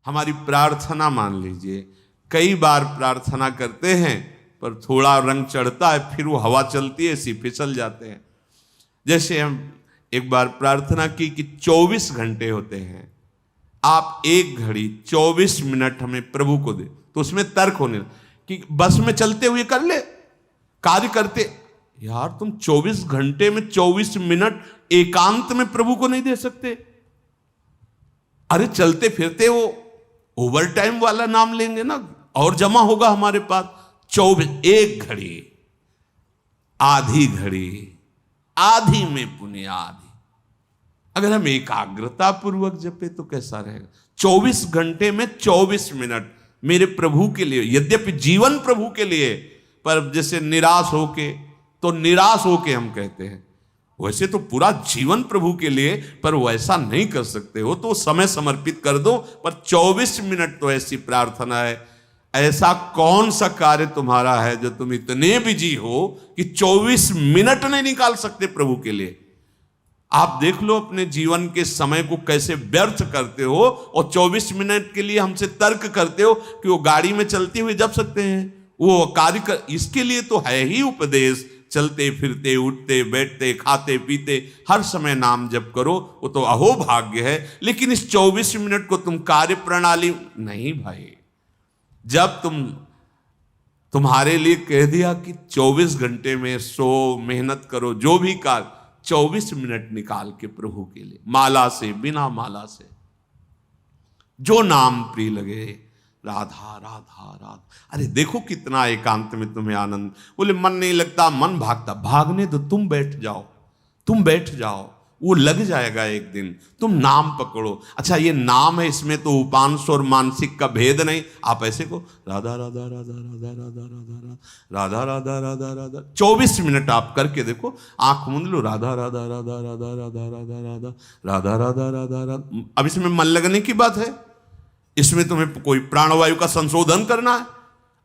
हमारी प्रार्थना मान लीजिए, कई बार प्रार्थना करते हैं पर थोड़ा रंग चढ़ता है, फिर वो हवा चलती है, ऐसी फिसल जाते हैं। जैसे हम एक बार प्रार्थना की कि 24 घंटे होते हैं, आप 1 घड़ी 24 मिनट हमें प्रभु को दे, तो उसमें तर्क होने कि बस में चलते हुए कर ले, कार्य करते। यार तुम 24 घंटे में 24 मिनट एकांत में प्रभु को नहीं दे सकते? अरे चलते फिरते वो ओवर टाइम वाला नाम लेंगे ना, और जमा होगा हमारे पास। 24, 1 घड़ी, आधी घड़ी, आधी में पुण्य आधी। अगर हम एकाग्रता पूर्वक जपे तो कैसा रहेगा? 24 घंटे में 24 मिनट मेरे प्रभु के लिए, यद्यपि जीवन प्रभु के लिए, पर जैसे निराश होके, तो निराश होके हम कहते हैं, वैसे तो पूरा जीवन प्रभु के लिए, पर वैसा नहीं कर सकते हो तो समय समर्पित कर दो, पर 24 मिनट तो ऐसी प्रार्थना है। ऐसा कौन सा कार्य तुम्हारा है जो तुम इतने बिजी हो कि 24 मिनट नहीं निकाल सकते प्रभु के लिए? आप देख लो अपने जीवन के समय को कैसे व्यर्थ करते हो, और 24 मिनट के लिए हमसे तर्क करते हो कि वो गाड़ी में चलते हुए जप सकते हैं, वो कार्य कर। इसके लिए तो है ही उपदेश, चलते फिरते उठते बैठते खाते पीते हर समय नाम जप करो, वो तो अहो भाग्य है। लेकिन इस 24 मिनट को तुम कार्य प्रणाली नहीं भाई। जब तुम्हारे लिए कह दिया कि 24 घंटे में सो मेहनत करो, जो भी कार्य, 24 मिनट निकाल के प्रभु के लिए, माला से, बिना माला से, जो नाम प्रिय लगे, राधा राधा राधा। अरे देखो कितना एकांत में तुम्हें आनंद। बोले मन नहीं लगता, मन भागता, भागने दो, तुम बैठ जाओ, तुम बैठ जाओ, वो लग जाएगा एक दिन। तुम नाम पकड़ो। अच्छा ये नाम है, इसमें तो उपांश और मानसिक का भेद नहीं। आप ऐसे को राधा राधा राधा राधा राधा राधा राधा राधा राधा राधा 24 मिनट आप करके देखो, आंख मूंद लो, राधा राधा राधा राधा राधा राधा राधा राधा राधा राधा राधा। अब इसमें मन लगने की बात है, इसमें तुम्हें कोई प्राणवायु का संशोधन करना है?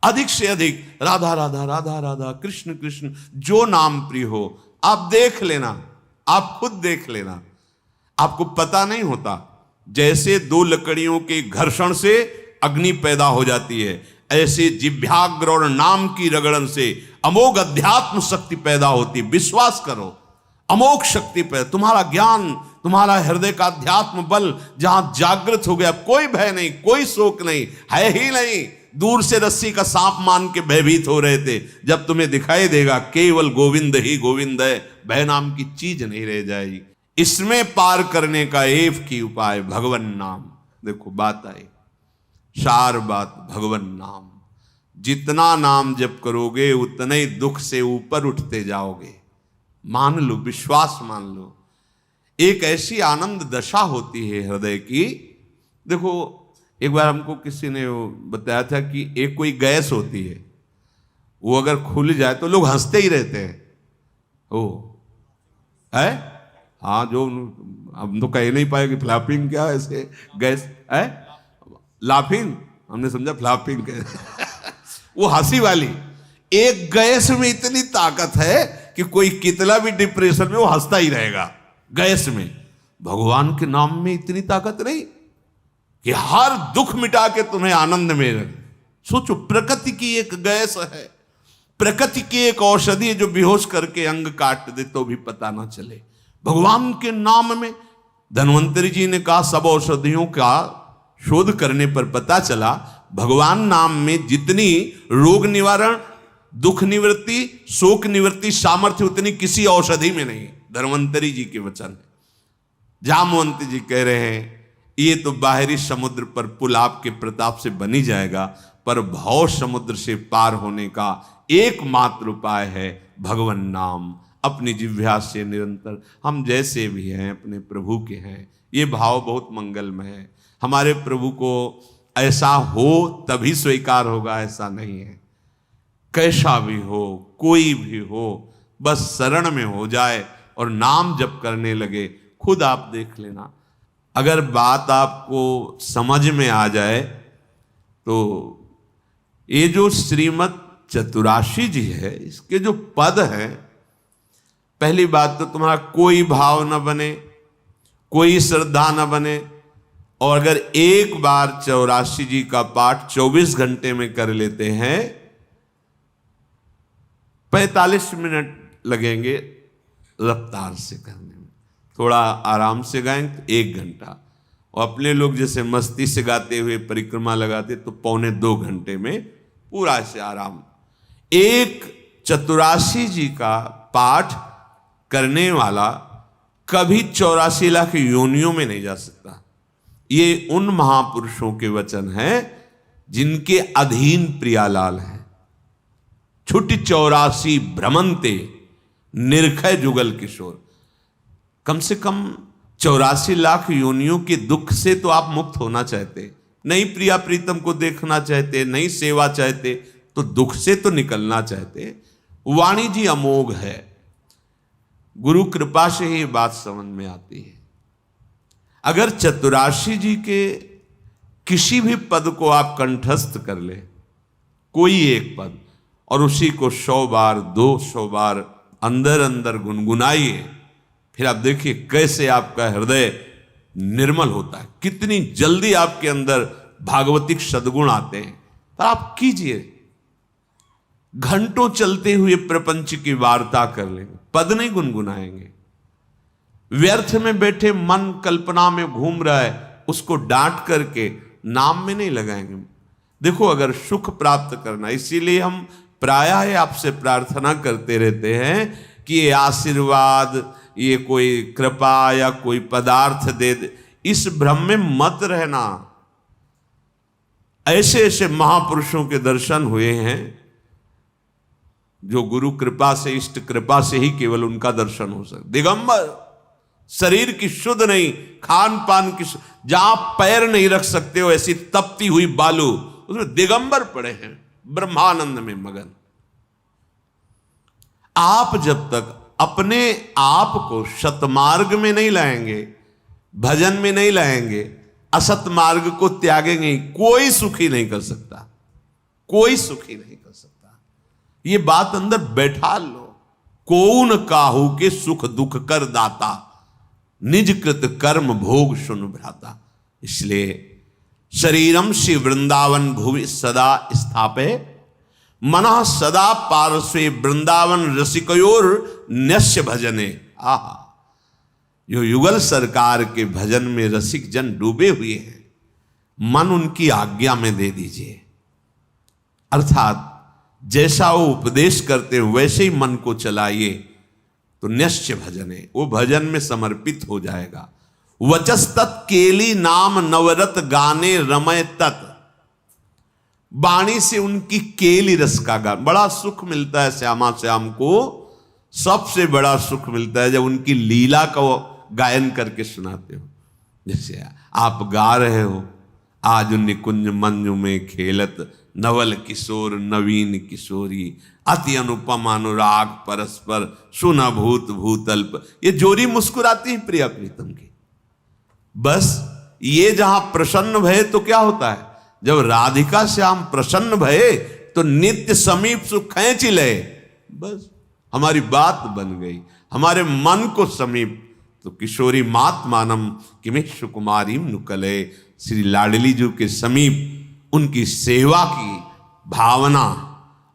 अधिक से अधिक राधा राधा राधा राधा, कृष्ण कृष्ण, जो नाम प्रिय हो। आप देख लेना, आप खुद देख लेना, आपको पता नहीं होता। जैसे 2 लकड़ियों के घर्षण से अग्नि पैदा हो जाती है, ऐसे जिह्वाग्र और नाम की रगड़न से अमोघ अध्यात्म शक्ति पैदा होती। विश्वास करो, अमोघ शक्ति पैदा। तुम्हारा ज्ञान, तुम्हारा हृदय का अध्यात्म बल जहां जागृत हो गया, कोई भय नहीं, कोई शोक नहीं, है ही नहीं। दूर से रस्सी का सांप मान के भयभीत हो रहे थे, जब तुम्हें दिखाई देगा केवल गोविंद ही गोविंद है, भय नाम की चीज नहीं रह जाएगी। इसमें पार करने का एक ही उपाय, भगवन नाम। देखो बात आई, सार बात भगवन नाम। जितना नाम जप करोगे उतने ही दुख से ऊपर उठते जाओगे। मान लो, विश्वास मान लो। एक ऐसी आनंद दशा होती है हृदय की। देखो एक बार हमको किसी ने बताया था कि एक कोई गैस होती है, वो अगर खुल जाए तो लोग हंसते ही रहते हैं। ओ है, हाँ, जो हम तो कह नहीं पाए कि फ्लैपिंग क्या है, ऐसे गैस है, लाफिंग, हमने समझा फ्लैपिंग वो हंसी वाली। एक गैस में इतनी ताकत है कि कोई कितना भी डिप्रेशन में वो हंसता ही रहेगा। गैस में, भगवान के नाम में इतनी ताकत नहीं कि हर दुख मिटा के तुम्हें आनंद में रहे। सोचो, प्रकृति की एक गैस है, प्रकृति की एक औषधि है जो बेहोश करके अंग काट दे तो भी पता ना चले। भगवान के नाम में, धन्वंतरी जी ने कहा, सब औषधियों का शोध करने पर पता चला भगवान नाम में जितनी रोग निवारण, दुख निवृत्ति, शोक निवृत्ति सामर्थ्य उतनी किसी औषधि में नहीं। धन्वंतरी जी के वचन है। जामवंत जी कह रहे हैं ये तो बाहरी समुद्र पर पुल आपके प्रताप से बनी जाएगा, पर भव समुद्र से पार होने का एकमात्र उपाय है भगवन नाम। अपनी जिह्वा से निरंतर, हम जैसे भी हैं अपने प्रभु के हैं, ये भाव बहुत मंगलमय है। हमारे प्रभु को ऐसा हो तभी स्वीकार होगा, ऐसा नहीं है। कैसा भी हो, कोई भी हो, बस शरण में हो जाए और नाम जप करने लगे। खुद आप देख लेना, अगर बात आपको समझ में आ जाए तो ये जो श्रीमद् चतुराशी जी है, इसके जो पद हैं, पहली बात तो तुम्हारा कोई भाव न बने, कोई श्रद्धा न बने, और अगर एक बार 84 जी का पाठ 24 घंटे में कर लेते हैं, 45 मिनट लगेंगे रफ्तार से करने में, थोड़ा आराम से गाएंगे तो 1 घंटा, और अपने लोग जैसे मस्ती से गाते हुए परिक्रमा लगाते तो 1.25 घंटे में पूरा से आराम। एक 84 जी का पाठ करने वाला कभी 84 लाख योनियों में नहीं जा सकता। ये उन महापुरुषों के वचन हैं जिनके अधीन प्रियालाल है। छुटी 84 भ्रमंते निर्खय जुगल किशोर। कम से कम 84 लाख योनियों के दुख से तो आप मुक्त होना चाहते, नहीं प्रिया प्रीतम को देखना चाहते, नहीं सेवा चाहते, तो दुख से तो निकलना चाहते। वाणी जी अमोघ है, गुरु कृपा से ही बात समझ में आती है। अगर 84 जी के किसी भी पद को आप कंठस्थ कर ले, कोई एक पद, और उसी को 100 बार 200 बार अंदर अंदर गुनगुनाइए, फिर आप देखिए कैसे आपका हृदय निर्मल होता है, कितनी जल्दी आपके अंदर भागवतिक सद्गुण आते हैं। पर आप कीजिए, घंटों चलते हुए प्रपंच की वार्ता कर लेंगे, पद नहीं गुनगुनाएंगे। व्यर्थ में बैठे मन कल्पना में घूम रहा है, उसको डांट करके नाम में नहीं लगाएंगे। देखो, अगर सुख प्राप्त करना, इसीलिए हम प्रायः आपसे प्रार्थना करते रहते हैं कि ये आशीर्वाद, ये कोई कृपा या कोई पदार्थ दे दे, इस भ्रम में मत रहना। ऐसे ऐसे महापुरुषों के दर्शन हुए हैं जो गुरु कृपा से, इष्ट कृपा से ही केवल उनका दर्शन हो सकता। दिगंबर, शरीर की शुद्ध नहीं, खान पान की, जहां पैर नहीं रख सकते हो ऐसी तपती हुई बालू, उसमें दिगंबर पड़े हैं, ब्रह्मानंद में मगन। आप जब तक अपने आप को सतमार्ग में नहीं लाएंगे, भजन में नहीं लाएंगे, असत मार्ग को त्यागेंगे, कोई सुखी नहीं कर सकता, कोई सुखी नहीं कर सकता। ये बात अंदर बैठा लो। कौन काहू के सुख दुख कर दाता, निज कृत कर्म भोग सुन भ्राता। इसलिए शरीरम श्री वृंदावन भुवि सदा स्थापे, मनः सदा पार्श्वे वृंदावन रसिकयोर न्यस्य भजने। आहा, जो युगल सरकार के भजन में रसिक जन डूबे हुए हैं, मन उनकी आज्ञा में दे दीजिए। अर्थात जैसा वो उपदेश करते हैं वैसे ही मन को चलाइए, तो न्यस्य भजने, वो भजन में समर्पित हो जाएगा। वचस्तत् केली नाम नवरत गाने रमय तत्। वाणी से उनकी केली रस का गान, बड़ा सुख मिलता है श्यामा श्याम को। सबसे बड़ा सुख मिलता है जब उनकी लीला का गायन करके सुनाते हो। जैसे आप गा रहे हो, आज निकुंज मंजू में खेलत नवल किशोर नवीन किशोरी, अति अनुपम अनुराग परस्पर सुना भूत भूतल्प। ये जोरी मुस्कुराती है प्रिया प्रीतम की। बस ये जहां प्रसन्न भये तो क्या होता है, जब राधिका श्याम प्रसन्न भये तो नित्य समीप सुख खींच ले। बस हमारी बात बन गई, हमारे मन को समीप। तो किशोरी मात मानम किमेश कुमारी नुकले, श्री लाडली जी के समीप उनकी सेवा की भावना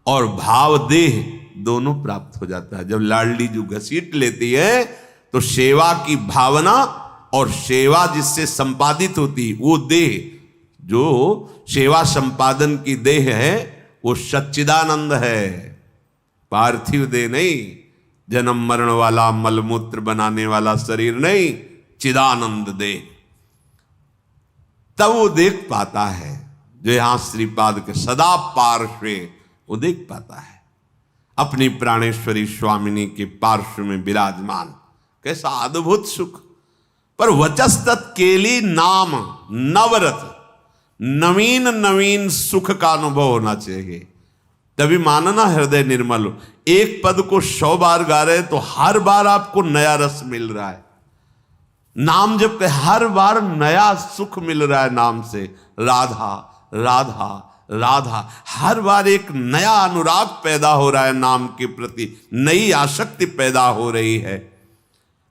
और भाव देह दोनों प्राप्त हो जाता है। जब लाडली जी घसीट लेती है तो सेवा की भावना और सेवा जिससे संपादित होती, वो देह, जो सेवा संपादन की देह है, वो सच्चिदानंद है, पार्थिव देह नहीं, जन्म मरण वाला मलमूत्र बनाने वाला शरीर नहीं, चिदानंद देह। तब वो देख पाता है, जो यहां श्रीपाद के सदा पार्श्वे, वो देख पाता है अपनी प्राणेश्वरी स्वामिनी के पार्श्व में विराजमान। कैसा अद्भुत सुख। पर वचस्तत् केली नाम नवरत, नवीन नवीन सुख का अनुभव होना चाहिए, तभी मानना हृदय निर्मल हो। एक पद को 100 बार गा रहे तो हर बार आपको नया रस मिल रहा है। नाम जब के हर बार नया सुख मिल रहा है नाम से। राधा राधा राधा, हर बार एक नया अनुराग पैदा हो रहा है नाम के प्रति, नई आसक्ति पैदा हो रही है।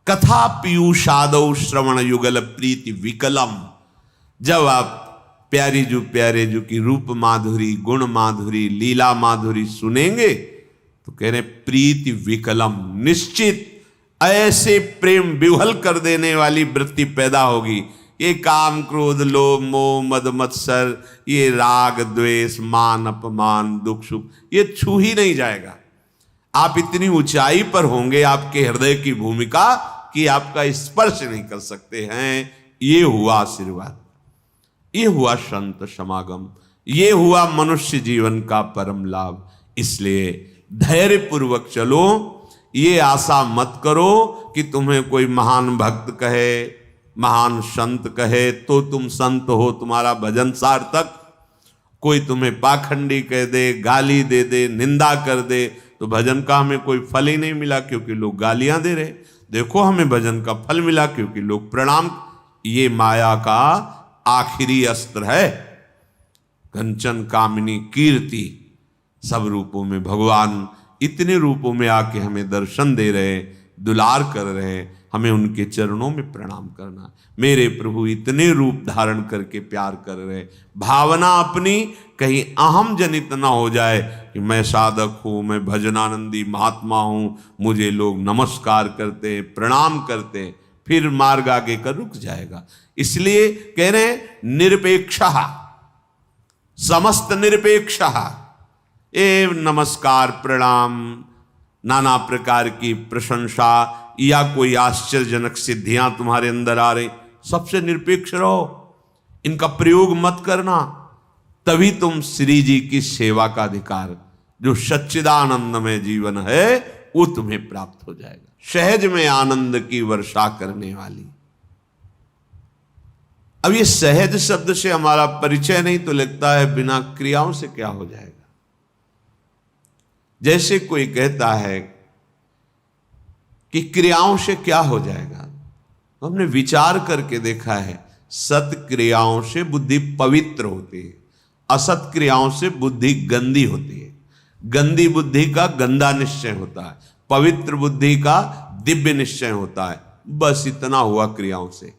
कथा पीयूषादौ श्रवण युगल प्रीति विकलम। जब आप प्यारे जू की रूप माधुरी, गुण माधुरी, लीला माधुरी सुनेंगे तो कह रहे प्रीति विकलम, निश्चित ऐसे प्रेम विह्वल कर देने वाली वृत्ति पैदा होगी। ये काम क्रोध लोभ मोह मद मत्सर, ये राग द्वेष मान अपमान दुख सुख, ये छू ही नहीं जाएगा। आप इतनी ऊंचाई पर होंगे आपके हृदय की भूमिका कि आपका स्पर्श नहीं कर सकते हैं। ये हुआ आशीर्वाद, ये हुआ संत समागम, ये हुआ मनुष्य जीवन का परम लाभ। इसलिए धैर्य पूर्वक चलो, ये आशा मत करो कि तुम्हें कोई महान भक्त कहे, महान संत कहे तो तुम संत हो, तुम्हारा भजन सार्थक। कोई तुम्हें पाखंडी कह दे, गाली दे दे, निंदा कर दे तो भजन का हमें कोई फल ही नहीं मिला क्योंकि लोग गालियां दे रहे। देखो हमें भजन का फल मिला क्योंकि लोग प्रणाम। ये माया का आखिरी अस्त्र है। कंचन कामिनी कीर्ति, सब रूपों में भगवान इतने रूपों में आके हमें दर्शन दे रहे, दुलार कर रहे, हमें उनके चरणों में प्रणाम करना। मेरे प्रभु इतने रूप धारण करके प्यार कर रहे, भावना अपनी कहीं अहम जनित ना हो जाए कि मैं साधक हूं, मैं भजनानंदी महात्मा हूं, मुझे लोग नमस्कार करते प्रणाम करते, फिर मार्ग आगे का रुक जाएगा। इसलिए कह रहे हैं निरपेक्षः, समस्त निरपेक्षः। ए नमस्कार प्रणाम, नाना प्रकार की प्रशंसा या कोई आश्चर्यजनक सिद्धियां तुम्हारे अंदर आ रही, सबसे निरपेक्ष रहो, इनका प्रयोग मत करना। तभी तुम श्री जी की सेवा का अधिकार, जो सच्चिदानंदमय जीवन है, वो तुम्हें प्राप्त हो जाएगा। सहज में आनंद की वर्षा करने वाली। अब ये सहज शब्द से हमारा परिचय नहीं तो लगता है बिना क्रियाओं से क्या हो जाएगा। जैसे कोई कहता है कि क्रियाओं से क्या हो जाएगा, तो हमने विचार करके देखा है सत क्रियाओं से बुद्धि पवित्र होती है, असत क्रियाओं से बुद्धि गंदी होती है। गंदी बुद्धि का गंदा निश्चय होता है, पवित्र बुद्धि का दिव्य निश्चय होता है। बस इतना हुआ क्रियाओं से।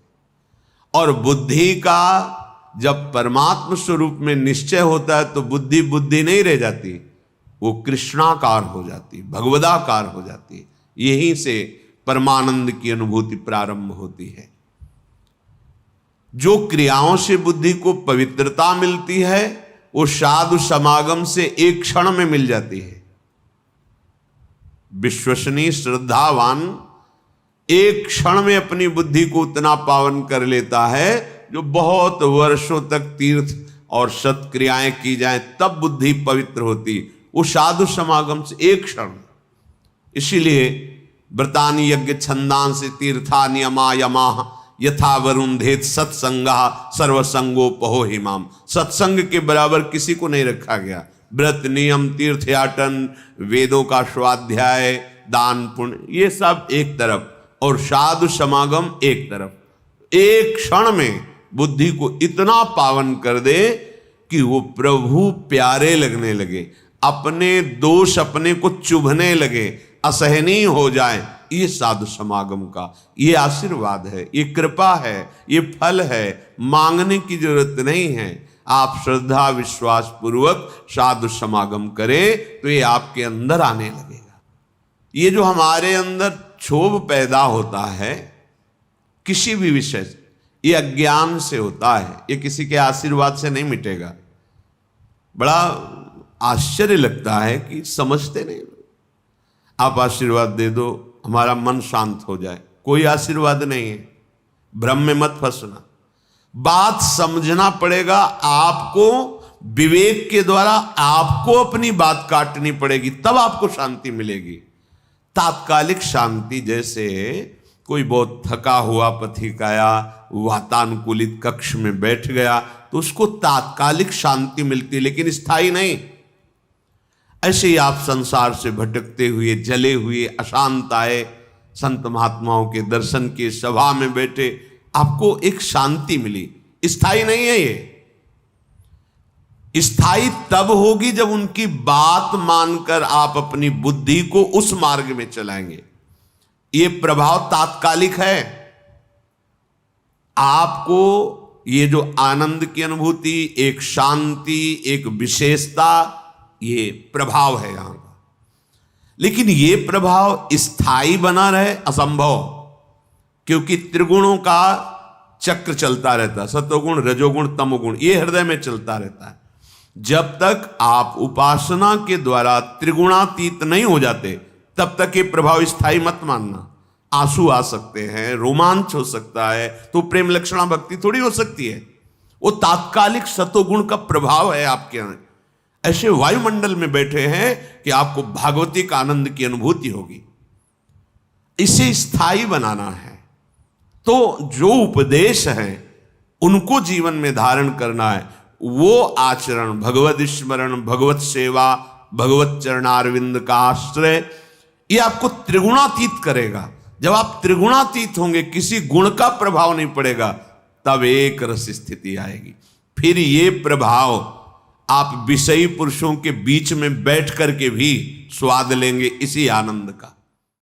और बुद्धि का जब परमात्म स्वरूप में निश्चय होता है तो बुद्धि बुद्धि नहीं रह जाती, वो कृष्णाकार हो जाती, भगवदाकार हो जाती। यहीं से परमानंद की अनुभूति प्रारंभ होती है। जो क्रियाओं से बुद्धि को पवित्रता मिलती है वो साधु समागम से एक क्षण में मिल जाती है। विश्वसनीय श्रद्धावान एक क्षण में अपनी बुद्धि को उतना पावन कर लेता है, जो बहुत वर्षों तक तीर्थ और सत्क्रियाएं की जाएं तब बुद्धि पवित्र होती, वो साधु समागम से एक क्षण। इसीलिए व्रतानि यज्ञ छंदांसि तीर्थानि यमाः यथा वरुंधेत सत्संगा सर्वसंगोपहो हिमाम। सत्संग के बराबर किसी को नहीं रखा गया। व्रत नियम तीर्थयाटन वेदों का स्वाध्याय दान पुण्य ये सब एक तरफ और साधु समागम एक तरफ। एक क्षण में बुद्धि को इतना पावन कर दे कि वो प्रभु प्यारे लगने लगे, अपने दोष अपने को चुभने लगे, असहनीय हो जाए। ये साधु समागम का ये आशीर्वाद है, ये कृपा है, ये फल है। मांगने की जरूरत नहीं है। आप श्रद्धा विश्वास पूर्वक साधु समागम करें तो ये आपके अंदर आने लगेगा। ये जो हमारे अंदर क्षोभ पैदा होता है किसी भी विषय से, ये अज्ञान से होता है, ये किसी के आशीर्वाद से नहीं मिटेगा। बड़ा आश्चर्य लगता है कि समझते नहीं। आप आशीर्वाद दे दो हमारा मन शांत हो जाए, कोई आशीर्वाद नहीं है। भ्रम में मत फंसना, बात समझना पड़ेगा। आपको विवेक के द्वारा आपको अपनी बात काटनी पड़ेगी, तब आपको शांति मिलेगी। तात्कालिक शांति, जैसे कोई बहुत थका हुआ पथिक आया, वातानुकूलित कक्ष में बैठ गया तो उसको तात्कालिक शांति मिलती, लेकिन स्थायी नहीं। ऐसे ही आप संसार से भटकते हुए जले हुए अशांत आए, संत महात्माओं के दर्शन की सभा में बैठे, आपको एक शांति मिली, स्थायी नहीं है। ये स्थायी तब होगी जब उनकी बात मानकर आप अपनी बुद्धि को उस मार्ग में चलाएंगे। ये प्रभाव तात्कालिक है। आपको ये जो आनंद की अनुभूति, एक शांति, एक विशेषता, ये प्रभाव है यहां का। लेकिन ये प्रभाव स्थायी बना रहे असंभव, क्योंकि त्रिगुणों का चक्र चलता रहता है, सतोगुण, रजोगुण, तमोगुण, ये हृदय में चलता रहता है। जब तक आप उपासना के द्वारा त्रिगुणातीत नहीं हो जाते, तब तक ये प्रभाव स्थायी मत मानना। आंसू आ सकते हैं, रोमांच हो सकता है, तो प्रेम लक्षणा भक्ति थोड़ी हो सकती है। वो तात्कालिक सतोगुण का प्रभाव है आपके यहां। ऐसे वायुमंडल में बैठे हैं कि आपको भागवतिक आनंद की अनुभूति होगी। इसे स्थायी बनाना है, तो जो उपदेश है उनको जीवन में धारण करना है। वो आचरण, भगवत स्मरण, भगवत सेवा, भगवत चरणारविंद का आश्रय, ये आपको त्रिगुणातीत करेगा। जब आप त्रिगुणातीत होंगे, किसी गुण का प्रभाव नहीं पड़ेगा, तब एक रस स्थिति आएगी। फिर ये प्रभाव आप विषयी पुरुषों के बीच में बैठ करके भी स्वाद लेंगे इसी आनंद का।